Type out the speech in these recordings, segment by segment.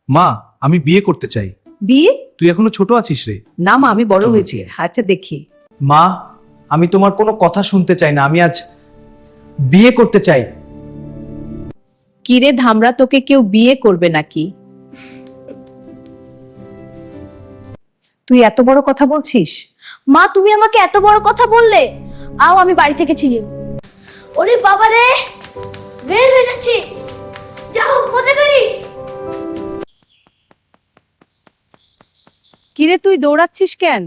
মা, আমি বিয়ে করতে চাই। বিয়ে? তুই এখনো ছোট আছিস রে। না মা, আমি বড় হয়েছি। আচ্ছা দেখি। মা, আমি তোমার কোনো কথা শুনতে চাই না, আমি আজ বিয়ে করতে চাই। কিরে ধামরা, তোকে কেউ বিয়ে করবে নাকি? তুই এত বড় কথা বলছিস? মা, তুমি আমাকে এত বড় কথা বললে? আও, আমি বাড়ি থেকে ছিলাম। ওরে বাবা রে, বের হয়ে যাচ্ছি। যাও মজা করি। কিরে তুই দৌড়াচ্ছিস কেন?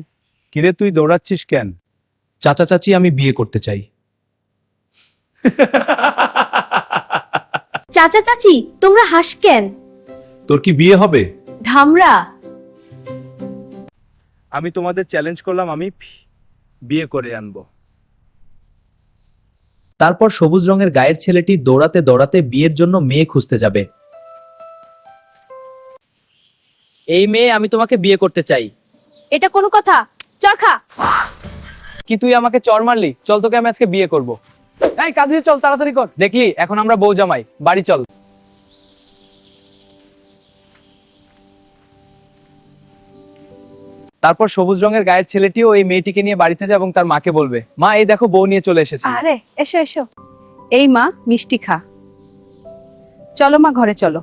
কিরে তুই দৌড়াচ্ছিস কেন? চাচা চাচি, আমি বিয়ে করতে চাই। চাচা চাচি, তোমরা হাস কেন? তোর কি বিয়ে হবে? ধামরা, আমি তোমাদের চ্যালেঞ্জ করলাম, আমি বিয়ে করে আনবো। তারপর সবুজ রঙের গায়ের ছেলেটি দৌড়াতে দৌড়াতে বিয়ের জন্য মেয়ে খুঁজতে যাবে। এই মেয়ে, আমি তোমাকে বিয়ে করতে চাই। এটা কোনো কথা? চরখা। কি তুই আমাকে চর মারলি? চল, তোকে আমি আজকে বিয়ে করব। এই কাজে চল, তাড়াতাড়ি কর। দেখলি, এখন আমরা বউ জামাই। বাড়ি চল। তারপর সবুজ রঙের গায়ের ছেলেটিও এই মেয়েটিকে নিয়ে বাড়িতে যায় এবং তার মাকে বলবে, মা এই দেখো বউ নিয়ে চলে এসেছে। আরে এসো এসো। এই মা, মিষ্টি খা। চলো মা, ঘরে চলো।